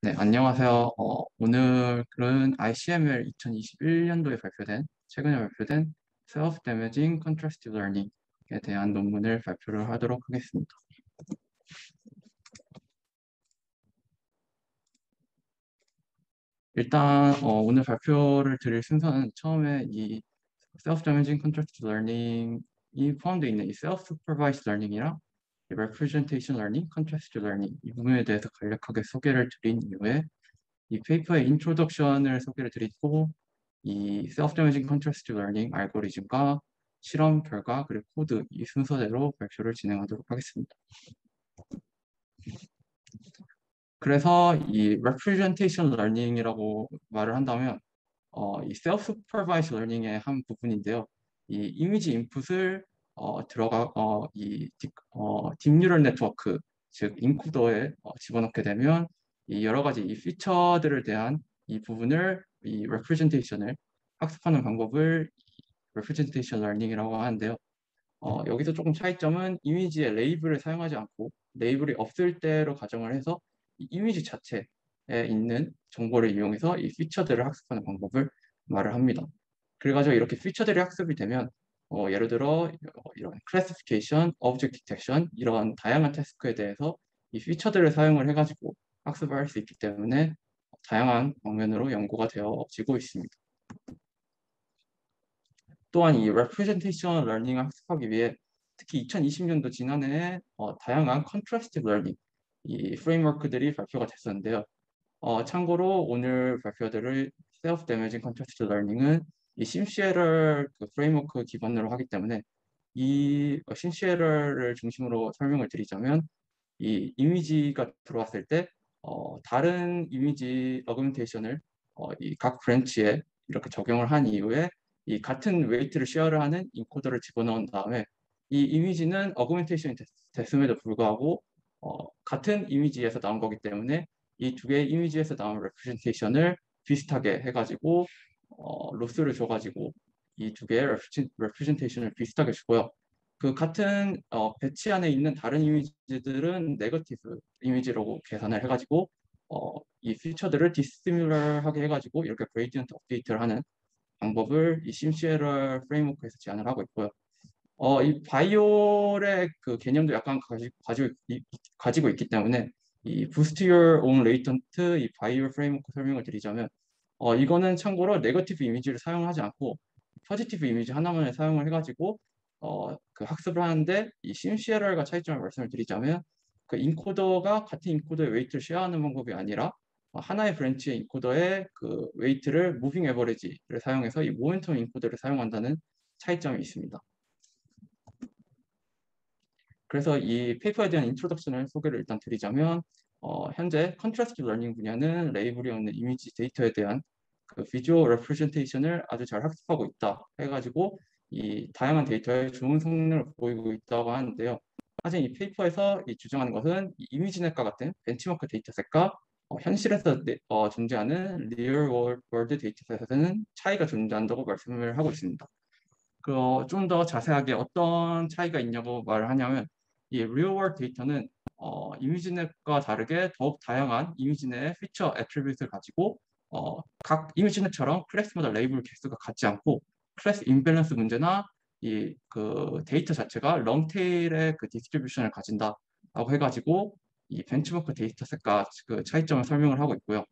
네, 안녕하세요. 오늘은 ICML 2021년도에 최근에 발표된 Self-Damaging Contrastive Learning에 대한 논문을 발표를 하도록 하겠습니다. 일단, 오늘 발표를 드릴 순서는 처음에 이 Self-Damaging Contrastive Learning이 포함되어 있는 이 Self-Supervised Learning이랑 이 Representation Learning, Contrastive Learning 이 부분에 대해서 간략하게 소개를 드린 이후에 이 페이퍼의 인트로덕션을 소개를 드리고 이 Self-Damaging Contrastive Learning 알고리즘과 실험 결과 그리고 코드 이 순서대로 발표를 진행하도록 하겠습니다. 그래서 이 Representation Learning이라고 말을 한다면 이 Self-Supervised Learning의 한 부분인데요. 이 이미지 인풋을 딥뉴럴 네트워크 즉 인코더에 집어넣게 되면 이 여러 가지 이 피처들에 대한 이 부분을 이 representation을 학습하는 방법을 representation learning이라고 하는데요. 여기서 조금 차이점은 이미지에 레이블을 사용하지 않고 레이블이 없을 때로 가정을 해서 이 이미지 자체에 있는 정보를 이용해서 이 피처들을 학습하는 방법을 말을 합니다. 그래가지고 이렇게 피처들이 학습이 되면 예를 들어 이런 클래시피케이션, 오브젝트 디텍션 이런 다양한 태스크에 대해서 이 피처들을 사용을 해가지고 학습을 할 수 있기 때문에 다양한 방면으로 연구가 되어지고 있습니다. 또한 이 representation learning을 학습하기 위해 특히 2020년도 지난해에 다양한 contrastive learning 이 프레임워크들이 발표가 됐었는데요. 참고로 오늘 발표드릴 self-damaging contrastive learning은 이 심시에러를 그 프레임워크 기반으로 하기 때문에 이 심시에러를 중심으로 설명을 드리자면 이 이미지가 들어왔을 때 다른 이미지 어그멘테이션을 이 각 브랜치에 이렇게 적용을 한 이후에 이 같은 웨이트를 쉐어를 하는 인코더를 집어넣은 다음에 이 이미지는 어그멘테이션이 됐음에도 불구하고 같은 이미지에서 나온 거기 때문에 이 두 개의 이미지에서 나온 레프레젠테이션을 비슷하게 해가지고 로스를 줘가지고 이 두 개의 레프레젠테이션을 비슷하게 주고요. 그 같은 배치 안에 있는 다른 이미지들은 네거티브 이미지라고 계산을 해가지고 이 피처들을 디스시뮬러하게 해가지고 이렇게 그레이디언트 업데이트를 하는 방법을 이 심시에러 프레임워크에서 제안을 하고 있고요. 이 바이올의 그 개념도 약간 가지고 있기 때문에 이 Boost Your Own Latent 이 바이올 프레임워크 설명을 드리자면 이거는 참고로 네거티브 이미지를 사용하지 않고 포지티브 이미지 하나만을 사용을 해가지고 그 학습을 하는데 이 심시에러가 차이점을 말씀을 드리자면 그 인코더가 같은 인코더의 웨이트를 쉐어하는 방법이 아니라 하나의 브랜치의 인코더의 그 웨이트를 무빙 에버리지를 사용해서 이 모멘텀 인코더를 사용한다는 차이점이 있습니다. 그래서 이 페이퍼에 대한 인트로덕션을 소개를 일단 드리자면 현재 컨트라스트 러닝 분야는 레이블이 없는 이미지 데이터에 대한 그 비주얼 레프레젠테이션을 아주 잘 학습하고 있다 해가지고 이 다양한 데이터에 좋은 성능을 보이고 있다고 하는데요. 하지만 이 페이퍼에서 이 주장하는 것은 이 이미지넷과 같은 벤치마크 데이터셋과 현실에서 존재하는 리얼 월드 데이터셋에서는 차이가 존재한다고 말씀을 하고 있습니다. 좀 더 자세하게 어떤 차이가 있냐고 말을 하냐면 이 real world 데이터는 이미지넷과 다르게 더욱 다양한 이미지넷의 피처 애트리뷰트를 가지고 각 이미지넷처럼 클래스마다 레이블 개수가 같지 않고 클래스 임밸런스 문제나 이 그 데이터 자체가 롱테일의 그 디스트리뷰션을 가진다라고 해가지고 이 벤치마크 데이터셋과 그 차이점을 설명을 하고 있고요.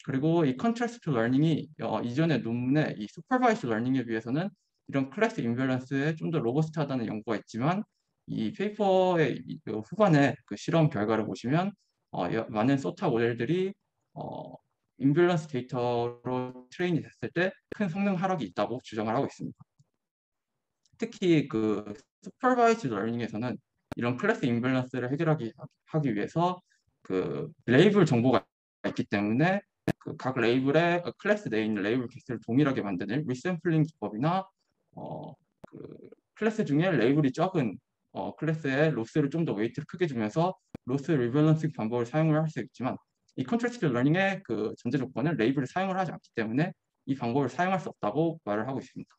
그리고 이 컨트라스트 러닝이 이전의 논문에 이 슈퍼바이스 러닝에 비해서는 이런 클래스 인밸런스에 좀 더 로버스트하다는 연구가 있지만 이 페이퍼의 그 후반에 그 실험 결과를 보시면 많은 소타 모델들이 어, 인밸런스 데이터로 트레인이 됐을 때 큰 성능 하락이 있다고 주장을 하고 있습니다. 특히 그 슈퍼바이즈 러닝에서는 이런 클래스 인밸런스를 하기 위해서 그 레이블 정보가 있기 때문에 그 각 레이블의 클래스 내에 있는 레이블 개수를 동일하게 만드는 리샘플링 기법이나 그 클래스 중에 레이블이 적은 클래스의 로스를 좀 더 웨이트를 크게 주면서 로스 리밸런스 방법을 사용을 할 수 있지만 이 컨트라스트 러닝의 그 전제 조건은 레이블을 사용을 하지 않기 때문에 이 방법을 사용할 수 없다고 말을 하고 있습니다.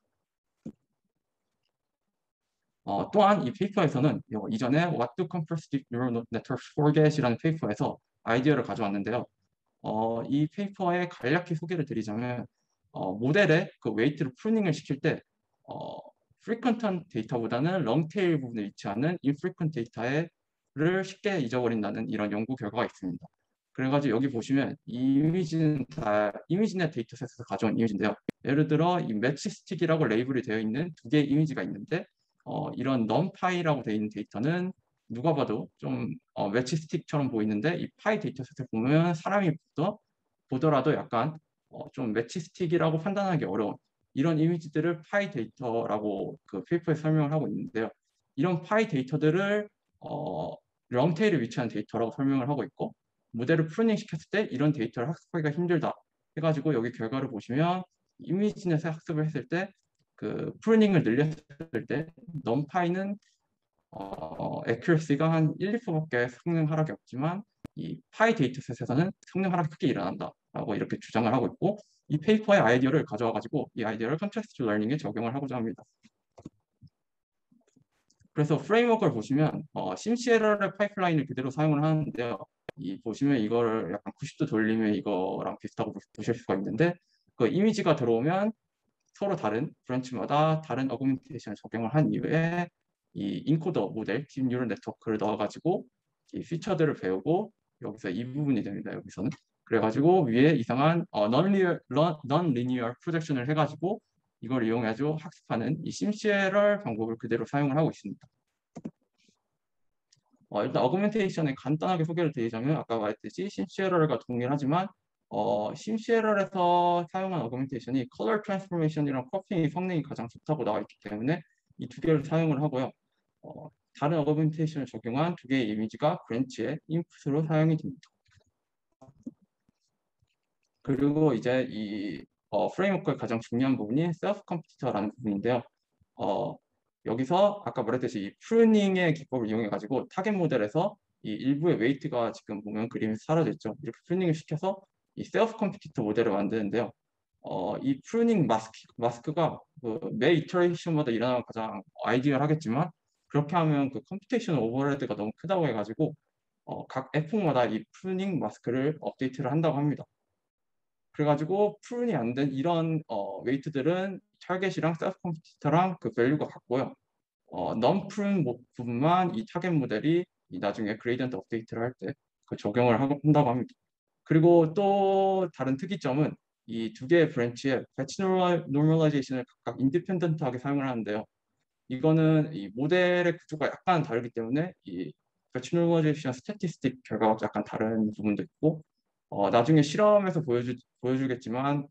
또한 이 페이퍼에서는 이전에 What do compressed neural networks forget이라는 페이퍼에서 아이디어를 가져왔는데요. 이 페이퍼의 간략히 소개를 드리자면 모델의 그 웨이트를 프루닝을 시킬 때 frequent한 데이터보다는 롱테일 부분에 위치하는 infrequent 데이터를 쉽게 잊어버린다는 이런 연구 결과가 있습니다. 그래가지고 여기 보시면 이 이미지는 다 이미지나 데이터셋에서 가져온 이미지인데요. 예를 들어 이 매치 스틱이라고 레이블이 되어 있는 두 개의 이미지가 있는데 이런 numPy라고 되어 있는 데이터는 누가 봐도 좀 매치 스틱처럼 보이는데 이 파이 데이터셋을 보면 사람이 보더라도 약간 좀 매치 스틱이라고 판단하기 어려운 이런 이미지들을 파이 데이터라고 그 페이퍼에 설명을 하고 있는데요. 이런 파이 데이터들을 롱테일에 위치한 데이터라고 설명을 하고 있고 모델을 프루닝 시켰을 때 이런 데이터를 학습하기가 힘들다 해가지고 여기 결과를 보시면 이미지넷에 학습을 했을 때 그 프루닝을 늘렸을 때 넘파이는 accuracy가 한 1, 2%밖에 성능 하락이 없지만 이 파이 데이터셋에서는 성능 하락이 크게 일어난다라고 이렇게 주장을 하고 있고 이 페이퍼의 아이디어를 가져와 가지고 이 아이디어를 컨트라스트 러닝에 적용을 하고자 합니다. 그래서 프레임워크를 보시면 심시에러의 파이프라인을 그대로 사용을 하는데요. 이 보시면 이거를 약간 90도 돌리면 이거랑 비슷하고 보실 수가 있는데 그 이미지가 들어오면 서로 다른 브랜치마다 다른 어그멘테이션을 적용을 한 이후에 이 인코더 모델, 딥 뉴럴 네트워크를 넣어가지고 이 피처들을 배우고 여기서 이 부분이 됩니다. 여기서는 그래가지고 위에 이상한 non-linear 프로젝션을 해가지고 이걸 이용해서 학습하는 이 심시에럴 방법을 그대로 사용을 하고 있습니다. 일단 어그멘테이션을 간단하게 소개를 드리자면 아까 말했듯이 심시에럴과 동일하지만 심시에럴에서 사용한 어그멘테이션이 컬러 트랜스포메이션이랑 크로핑이 성능이 가장 좋다고 나와 있기 때문에 이 두 개를 사용을 하고요. 다른 어그멘테이션을 적용한 두 개의 이미지가 브랜치의 인풋으로 사용이 됩니다. 그리고 이제 이 프레임워크의 가장 중요한 부분이 셀프 컴퓨터라는 부분인데요. 어, 여기서 아까 말했듯이 이 프루닝의 기법을 이용해 가지고 타겟 모델에서 이 일부의 웨이트가 지금 보면 그림이 사라져 있죠. 이렇게 프루닝을 시켜서 이 셀프 컴퓨터 모델을 만드는데요. 이 프루닝 마스크가 그매 이터레이션마다 일어나는 가장 아이디얼하겠지만 그렇게 하면 그 컴퓨테이션 오버헤드가 너무 크다고 해가지고 각 에포마다 이 프루닝 마스크를 업데이트를 한다고 합니다. 그래가지고 프룬이 안 된 이런 웨이트들은 타겟이랑 셀프 컴퓨터랑 그 밸류가 같고요. non-prune 부분만 이 타겟 모델이 나중에 그레이디언트 업데이트를 할 때 그 적용을 한다고 합니다. 그리고 또 다른 특이점은 이 두 개의 브랜치의 배치 노멀라이제이션을 각각 인디펜던트하게 사용을 하는데요. 이거는 이 모델의 구조가 약간 다르기 때문에 이 배치 노멀라이제이션 스태티스틱 결과가 약간 다른 부분도 있고 나중에 실험에서 보여주겠지만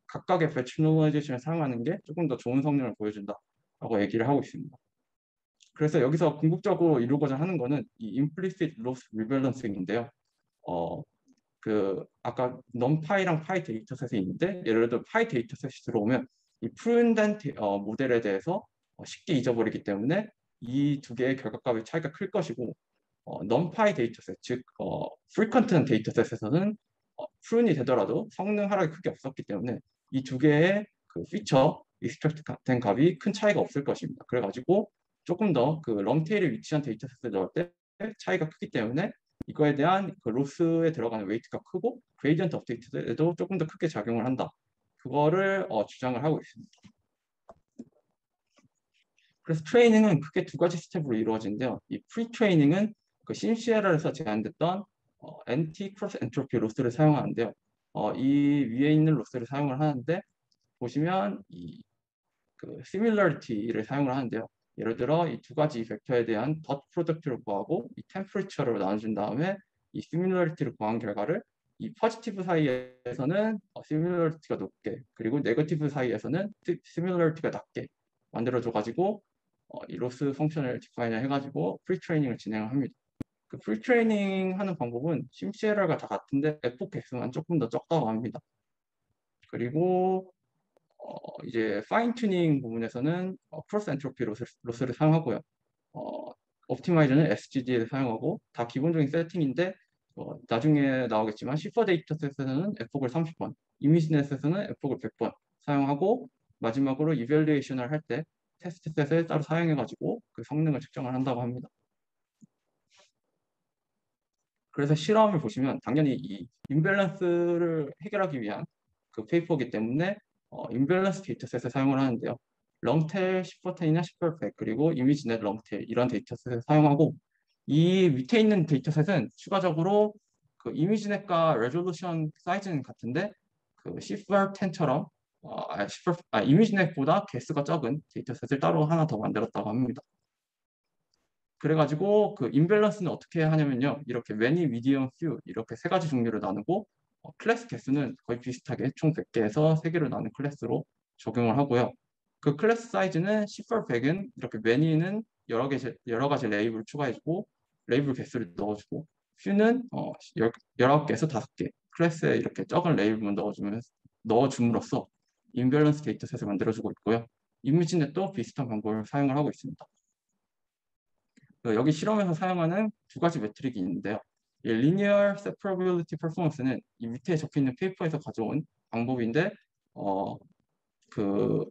각각의 배치 노멀라이제이션을 사용하는 게 조금 더 좋은 성능을 보여준다라고 얘기를 하고 있습니다. 그래서 여기서 궁극적으로 이루고자 하는 거는 이 implicit loss rebalancing인데요. 어, 그 아까 넘파이랑 파이 데이터셋이 있는데 예를 들어 파이 데이터셋이 들어오면 이 프루덴 모델에 대해서 쉽게 잊어버리기 때문에 이 두 개의 결과값의 차이가 클 것이고 넘파이 데이터셋 즉 frequent한 데이터셋에서는 프룬이 되더라도 성능 하락이 크게 없었기 때문에 이 두 개의 그 피처 익스트랙트 된 값이 큰 차이가 없을 것입니다. 그래가지고 조금 더 그 롱테일에 위치한 데이터셋을 넣을 때 차이가 크기 때문에 이거에 대한 그 로스에 들어가는 웨이트가 크고 그레이디언트 업데이트에도 조금 더 크게 작용을 한다. 그거를 주장을 하고 있습니다. 그래서 트레이닝은 크게 두 가지 스텝으로 이루어지는데요. 이 프리 트레이닝은 그 심시에러에서 제한됐던 엔티 크로스 엔트로피 로스를 사용하는데요. 이 위에 있는 로스를 사용을 하는데 보시면 이 그 similarity를 사용을 하는데요. 예를 들어 이 두 가지 벡터에 대한 덧 프로덕트를 구하고 이 temperature로 나눠준 다음에 이 similarity를 구한 결과를 이 포지티브 사이에서는 similarity가 높게 그리고 네거티브 사이에서는 similarity가 낮게 만들어줘 가지고 이 로스 펑션을 디파인을 해가지고 프리 트레이닝을 진행합니다. 그 프리 트레이닝 하는 방법은 심시에러가 다 같은데 에포케스만 조금 더 적다고 합니다. 그리고 이제 파인 튜닝 부분에서는 크로스 엔트로피 로스를 사용하고요. 옵티마이저는 SGD를 사용하고 다 기본적인 세팅인데 나중에 나오겠지만 시퍼 데이터셋에서는 에폭을 30번, 이미지넷에서는 에폭을 100번 사용하고 마지막으로 이벨리에이션을 할 때 테스트 셋을 따로 사용해가지고 그 성능을 측정을 한다고 합니다. 그래서 실험을 보시면 당연히 이 임밸런스를 해결하기 위한 그 페이퍼이기 때문에 임밸런스 데이터셋을 사용을 하는데요. 롱테일 10%이나 10%, 그리고 이미지넷 롱테일 이런 데이터셋을 사용하고, 이 밑에 있는 데이터셋은 추가적으로 그 이미지넷과 레졸루션 사이즈는 같은데 그 C10처럼 이미지넷보다 개수가 적은 데이터셋을 따로 하나 더 만들었다고 합니다. 그래가지고 그 임밸런스는 어떻게 하냐면요. 이렇게 many, medium, few 이렇게 세 가지 종류로 나누고, 클래스 개수는 거의 비슷하게 총 100개에서 3개로 나눈 클래스로 적용을 하고요. 그 클래스 사이즈는 10for 100은 이렇게 many는 여러 가지 레이블을 추가해주고 레이블 개수를 넣어주고, few는 19개에서 5개 클래스에 이렇게 적은 레이블만 넣어줌으로써 임밸런스 데이터셋을 만들어주고 있고요. 이미지넷도 비슷한 방법을 사용을 하고 있습니다. 여기 실험에서 사용하는 두 가지 메트릭이 있는데요. 이 linear separability performance는 이 밑에 적혀 있는 페이퍼에서 가져온 방법인데,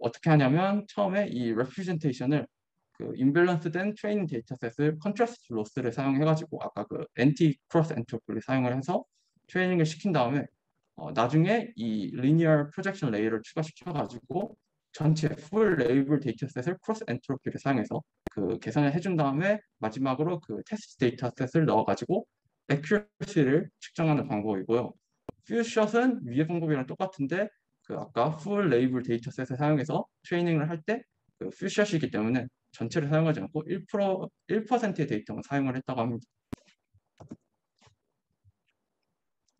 어떻게 하냐면 처음에 이 representation을 그 imbalance된 트레이닝 데이터셋을 contrast loss를 사용해가지고 아까 그 anti cross entropy를 사용을 해서 트레이닝을 시킨 다음에 나중에 이 linear projection layer를 추가시켜가지고 전체 full label 데이터셋을 cross entropy를 사용해서 그 계산을 해준 다음에 마지막으로 그 테스트 데이터셋을 넣어가지고 accuracy를 측정하는 방법이고요. 퓨샷은 위의 방법이랑 똑같은데 그 아까 full label 데이터셋을 사용해서 트레이닝을 할 때 그 퓨샷이기 때문에 전체를 사용하지 않고 1%의 데이터만 사용을 했다고 합니다.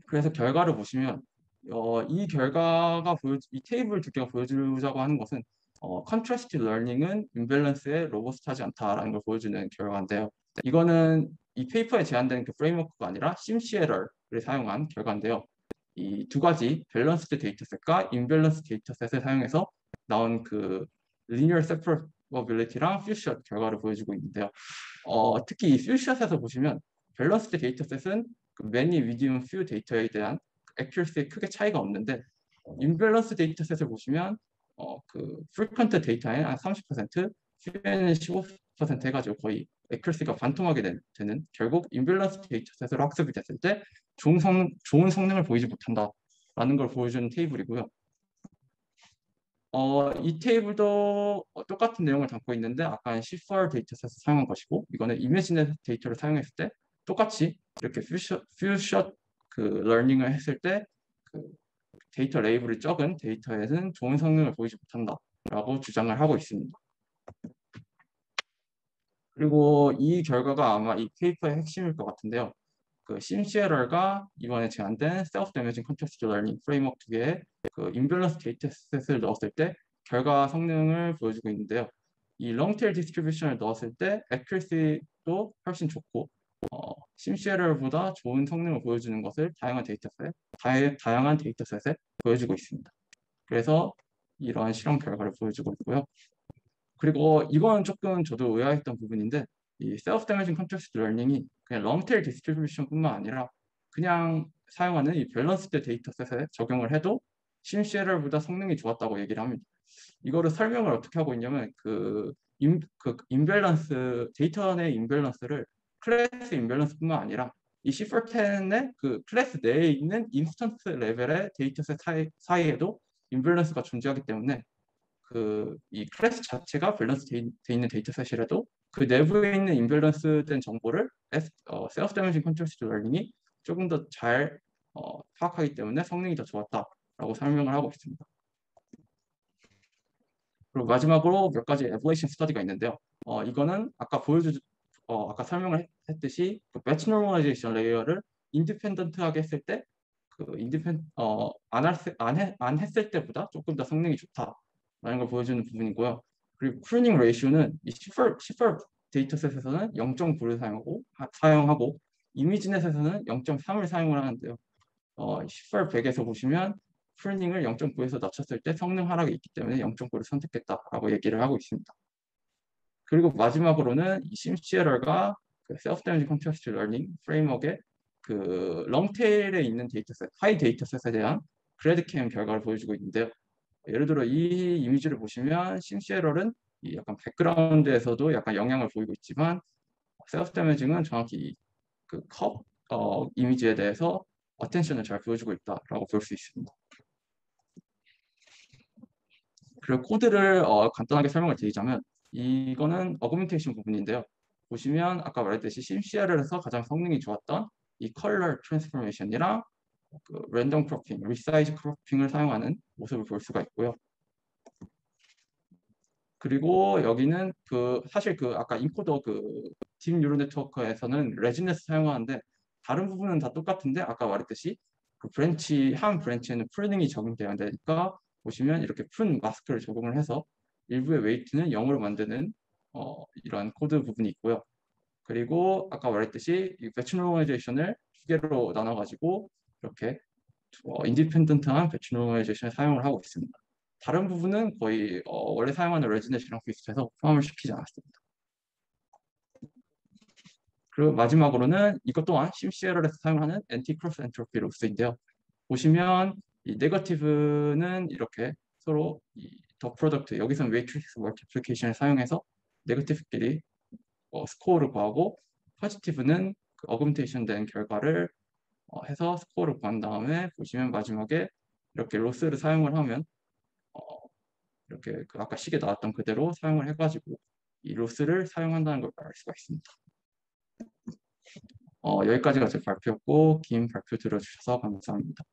그래서 결과를 보시면 이 테이블 두 개가 보여주자고 하는 것은 컨트라스트 러닝은 임밸런스에 로버스트하지 않다라는 걸 보여주는 결과인데요. 이거는 이 페이퍼에 제한된 그 프레임워크가 아니라 심시에러를 사용한 결과인데요. 이 두 가지 밸런스드 데이터셋과 임밸런스 데이터셋을 사용해서 나온 그 linear separability랑 퓨샷 결과를 보여주고 있는데요. 특히 이 퓨샷에서 보시면 밸런스드 데이터셋은 그 many, medium, few 데이터에 대한 accuracy에 크게 차이가 없는데, 임밸런스 데이터셋을 보시면 그 frequent 데이터에 한 30%, few에는 15% 해가지고 거의 accuracy가 반토막이 되는, 결국 임밸런스 데이터셋으로 학습이 됐을 때 좋은 성능을 보이지 못한다라는 걸 보여주는 테이블이고요. 이 테이블도 똑같은 내용을 담고 있는데 아까는 C4 데이터셋을 사용한 것이고, 이거는 이미지넷 데이터를 사용했을 때 똑같이 이렇게 퓨샷 그 러닝을 했을 때 그 데이터 레이블이 적은 데이터에는 좋은 성능을 보이지 못한다라고 주장을 하고 있습니다. 그리고 이 결과가 아마 이 페이퍼의 핵심일 것 같은데요. 그 심시에러가 이번에 제안된 셀프 데미징 컨텍스트 러닝 프레임워크 두 개의 그 임밸런스 데이터셋을 넣었을 때 결과 성능을 보여주고 있는데요. 이 롱테일 디스트리뷰션을 넣었을 때 accuracy도 훨씬 좋고 심시에러보다 좋은 성능을 보여주는 것을 다양한 데이터셋에 보여주고 있습니다. 그래서 이러한 실험 결과를 보여주고 있고요. 그리고 이건 조금 저도 의아했던 부분인데, 이 셀프 데미징 컨텍스트 러닝이 그냥 롱테일 디스트리뷰션뿐만 아니라 그냥 사용하는 이 밸런스드 데이터셋에 적용을 해도 심시에러보다 성능이 좋았다고 얘기를 합니다. 이거를 설명을 어떻게 하고 있냐면 임밸런스 데이터 내 임밸런스를 클래스 임밸런스뿐만 아니라 이 C410의 그 클래스 내에 있는 인스턴스 레벨의 데이터셋 사이에도 임밸런스가 존재하기 때문에 이 클래스 자체가 밸런스 돼 있는 데이터셋이라도 그 내부에 있는 임밸런스된 정보를 셀프 데미징 컨텍스트 러닝이 조금 더 잘 파악하기 때문에 성능이 더 좋았다라고 설명을 하고 있습니다. 그리고 마지막으로 몇 가지 에벌레이션 스터디가 있는데요. 이거는 아까 설명을 했듯이 그 배치 노멀라이제이션 레이어를 인디펜던트하게 했을 때 안 했을 때보다 조금 더 성능이 좋다라는 걸 보여주는 부분이고요. 그리고 프루닝 레이쇼는 이 C4 데이터셋에서는 0.9를 사용하고 이미지넷에서는 0.3을 사용을 하는데요. C4 100에서 보시면 프루닝을 0.9에서 낮췄을 때 성능 하락이 있기 때문에 0.9를 선택했다라고 얘기를 하고 있습니다. 그리고 마지막으로는 이 심시에러가 그 셀프 데미징 컨텍스트 러닝 프레임워크의 그 롱테일에 있는 데이터셋, 하이 데이터셋에 대한 그래드캠 결과를 보여주고 있는데요. 예를 들어 이 이미지를 보시면 심시에러는 이 약간 백그라운드에서도 약간 영향을 보이고 있지만 셀프 데미징은 정확히 이미지에 대해서 어텐션을 잘 보여주고 있다라고 볼 수 있습니다. 그리고 코드를 간단하게 설명을 드리자면 이거는 어그멘테이션 부분인데요. 보시면 아까 말했듯이 심CRL에서 가장 성능이 좋았던 이 컬러 트랜스포메이션이랑 그 랜덤 크로핑, 리사이즈 크로핑을 사용하는 모습을 볼 수가 있고요. 그리고 여기는 그 사실 그 아까 인코더 그딥 뉴럴 네트워크에서는 레지네스 사용하는데 다른 부분은 다 똑같은데 아까 말했듯이 그 브랜치 한 브랜치에는 프루닝이 적용돼야 되니까 보시면 이렇게 푼 마스크를 적용을 해서 일부의 웨이트는 0으로 만드는 이런 코드 부분이 있고요. 그리고 아까 말했듯이 이 배치 노멀라이제이션을 두 개로 나눠가지고 이렇게 인디펜던트한 배치 노멀라이제이션을 사용을 하고 있습니다. 다른 부분은 거의 원래 사용하는 레지넷이랑 비슷해서 포함을 시키지 않았습니다. 그리고 마지막으로는 이것 또한 심CLR에서 사용하는 엔티 크로스 엔트로피 로스인데요. 보시면 이 네거티브는 이렇게 서로 더 프로덕트 여기서는 매트릭스 멀티플리케이션을 사용해서 네거티브끼리 스코어를 구하고 포지티브는 그 어그멘테이션 된 결과를 해서 스코어를 구한 다음에 보시면 마지막에 이렇게 로스를 사용을 하면 어, 이렇게 그 아까 식에 나왔던 그대로 사용을 해가지고 이 로스를 사용한다는 걸 알 수가 있습니다. 여기까지가 제 발표였고 긴 발표 들어주셔서 감사합니다.